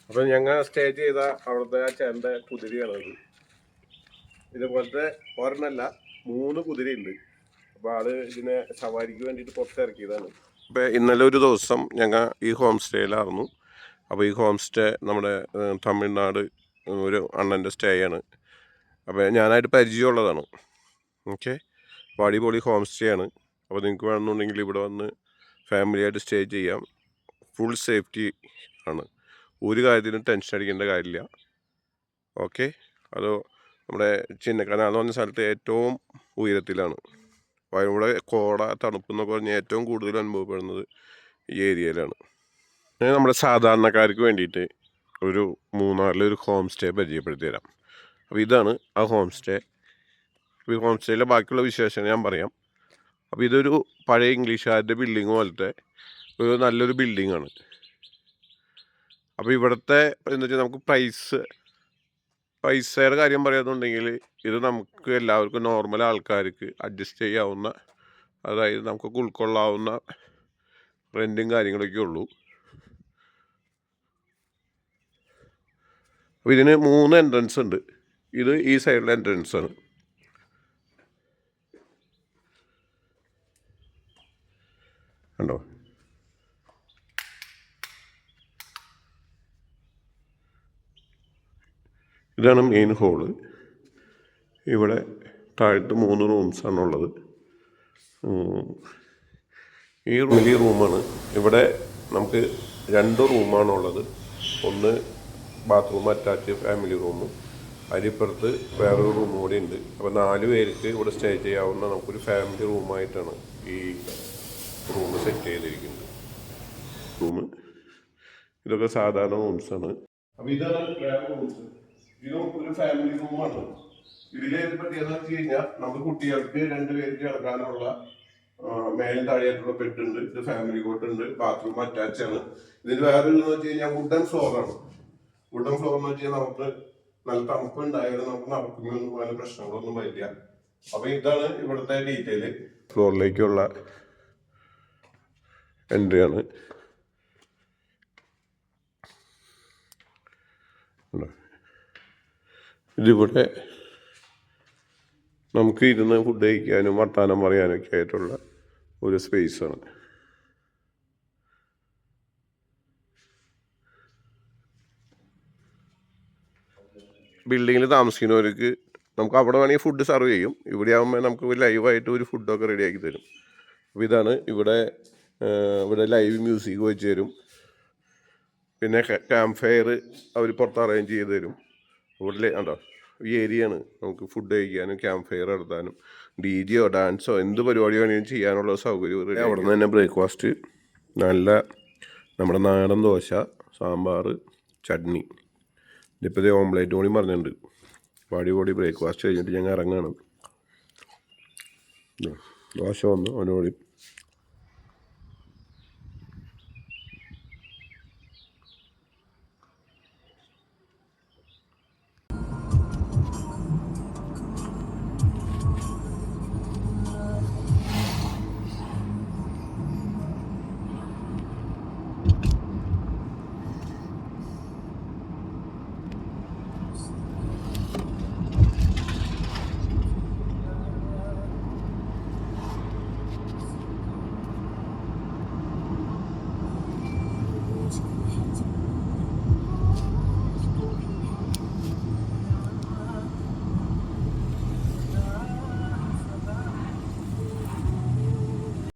അപ്പം ഞങ്ങൾ സ്റ്റേ ചെയ്ത അവിടുത്തെ ആ ചേട്ടൻ്റെ കുതിരയാണത്. ഇതുപോലത്തെ ഒരെണ്ണല്ല 3 കുതിരയുണ്ട്. അപ്പോൾ ആള് ഇതിനെ സവാരിക്ക് വേണ്ടിയിട്ട് പുറത്തിറക്കിയതാണ്. അപ്പോൾ ഇന്നലെ ഒരു ദിവസം ഞങ്ങൾ ഈ ഹോം സ്റ്റേയിലായിരുന്നു. അപ്പോൾ ഈ ഹോം സ്റ്റേ നമ്മുടെ തമിഴ്നാട് ഒരു അണ്ണൻ്റെ സ്റ്റേ ആണ്. അപ്പോൾ ഞാനായിട്ട് പരിചയമുള്ളതാണ്. ഓക്കെ, അപ്പോൾ അടിപൊളി ഹോം സ്റ്റേ ആണ്. അപ്പോൾ നിങ്ങൾക്ക് വേണമെന്നുണ്ടെങ്കിൽ ഇവിടെ വന്ന് ഫാമിലിയായിട്ട് സ്റ്റേ ചെയ്യാം. ഫുൾ സേഫ്റ്റി ആണ്, ഒരു കാര്യത്തിനും ടെൻഷൻ അടിക്കേണ്ട കാര്യമില്ല. ഓക്കെ, അത് നമ്മുടെ ചിന്നക്കനാൽ എന്ന് പറഞ്ഞ സ്ഥലത്ത് ഏറ്റവും ഉയരത്തിലാണ്. അപ്പോൾ ഇവിടെ കോട തണുപ്പ് എന്നൊക്കെ പറഞ്ഞാൽ ഏറ്റവും കൂടുതൽ അനുഭവപ്പെടുന്നത് ഈ ഏരിയയിലാണ്. നമ്മുടെ സാധാരണക്കാർക്ക് വേണ്ടിയിട്ട് ഒരു മൂന്നാറിലൊരു ഹോം സ്റ്റേ പരിചയപ്പെടുത്തി തരാം. അപ്പോൾ ഇതാണ് ആ ഹോം സ്റ്റേ. ഈ ഹോം സ്റ്റേയിലെ ബാക്കിയുള്ള വിശേഷം ഞാൻ പറയാം. അപ്പോൾ ഇതൊരു പഴയ ഇംഗ്ലീഷുകാരുടെ ബിൽഡിങ് പോലത്തെ ഒരു നല്ലൊരു ബിൽഡിങ്ങാണ്. അപ്പോൾ ഇവിടുത്തെ എന്ന് വെച്ചാൽ നമുക്ക് പൈസയുടെ കാര്യം പറയാന്നുണ്ടെങ്കിൽ ഇത് നമുക്ക് എല്ലാവർക്കും നോർമൽ ആൾക്കാർക്ക് അഡ്ജസ്റ്റ് ചെയ്യാവുന്ന, അതായത് നമുക്കൊക്കെ ഉൾക്കൊള്ളാവുന്ന റെൻറ്റും കാര്യങ്ങളൊക്കെ ഉള്ളൂ. അപ്പോൾ ഇതിന് 3 എൻട്രൻസ് ഉണ്ട്. ഇത് ഈ സൈഡിലെ എൻട്രൻസ് ആണ്. കണ്ടോ, ഇതാണ് മെയിൻ ഹോള്. ഇവിടെ താഴത്ത് 3 റൂംസാണുള്ളത്. ഈ വലിയ റൂമാണ്. ഇവിടെ നമുക്ക് 2 റൂമാണുള്ളത്. ഒന്ന് ബാത്റൂം അറ്റാച്ച് ഫാമിലി റൂമും, അതിലിപ്പുറത്ത് വേറൊരു റൂം കൂടി ഉണ്ട്. അപ്പോൾ 4 പേർക്ക് ഇവിടെ സ്റ്റേ ചെയ്യാവുന്ന നമുക്കൊരു ഫാമിലി റൂമായിട്ടാണ് ഈ റൂം സെറ്റ് ചെയ്തിരിക്കുന്നത്. ഇതൊക്കെ സാധാരണ റൂംസാണ്. അപ്പോൾ ഇതാണ് വേറെ റൂംസ്. ഇതും ഒരു ഫാമിലി റൂമാണ്. ഇതിലെ പ്രത്യേകത വെച്ച് കഴിഞ്ഞാൽ നമുക്ക് കുട്ടികൾക്ക് 2 പേർക്ക് കിടക്കാനുള്ള മേലും താഴെയായിട്ടുള്ള ബെഡ് ഉണ്ട്. ഇത് ഫാമിലി കോട്ട് ഉണ്ട്. ബാത്റൂം അറ്റാച്ച് ആണ്. ഇതിന് വേറെ എന്ന് വെച്ച് കഴിഞ്ഞാൽ വുഡൻ ഫ്ലോറാണ്. വുഡൻ ഫ്ലോർ എന്ന് വെച്ച് കഴിഞ്ഞാൽ നമുക്ക് നല്ല തണുപ്പ് ഉണ്ടായാലും നമുക്ക് നടക്കുന്നൊന്നും അങ്ങനെ പ്രശ്നങ്ങളൊന്നും വരില്ല. അപ്പൊ ഇതാണ് ഇവിടുത്തെ ഡീറ്റെയിൽ. ഫ്ലോറിലേക്കുള്ള എൻട്രി ആണ്. ഇതിവിടെ നമുക്ക് ഇരുന്ന് ഫുഡ് കഴിക്കാനും വർത്താനം പറയാനൊക്കെ ആയിട്ടുള്ള ഒരു സ്പേസാണ്. ബിൽഡിങ്ങിൽ താമസിക്കുന്നവർക്ക് നമുക്ക് അവിടെ വേണമെങ്കിൽ ഫുഡ് സെർവ് ചെയ്യും. ഇവിടെ ആകുമ്പോൾ നമുക്ക് ലൈവായിട്ട് ഒരു ഫുഡൊക്കെ റെഡിയാക്കി തരും. അപ്പോൾ ഇതാണ് ഇവിടെ ലൈവ് മ്യൂസിക് വെച്ച് തരും. പിന്നെ ക്യാമ്പ് ഫയർ അവർ പുറത്ത് അറേഞ്ച് ചെയ്ത് തരും. ഇവിടെ ഉണ്ടോ, ഈ ഏരിയയാണ് നമുക്ക് ഫുഡ് കഴിക്കാനും ക്യാമ്പ് ഫയർ നടത്താനും DJയോ ഡാൻസോ എന്ത് പരിപാടി വേണമെങ്കിലും ചെയ്യാനുള്ള സൗകര്യം. അവിടെ നിന്ന് തന്നെ ബ്രേക്ക്ഫാസ്റ്റ് നല്ല നമ്മുടെ നാടൻ ദോശ, സാമ്പാർ, ചട്നി, ഇതിപ്പോൾ ഓംലേറ്റ് കൂടി പറഞ്ഞിട്ടുണ്ട്. അടിപൊളി ബ്രേക്ക്ഫാസ്റ്റ് കഴിഞ്ഞിട്ട് ഞങ്ങൾ ഇറങ്ങാണ്. ദോശ വന്നു അവനോടി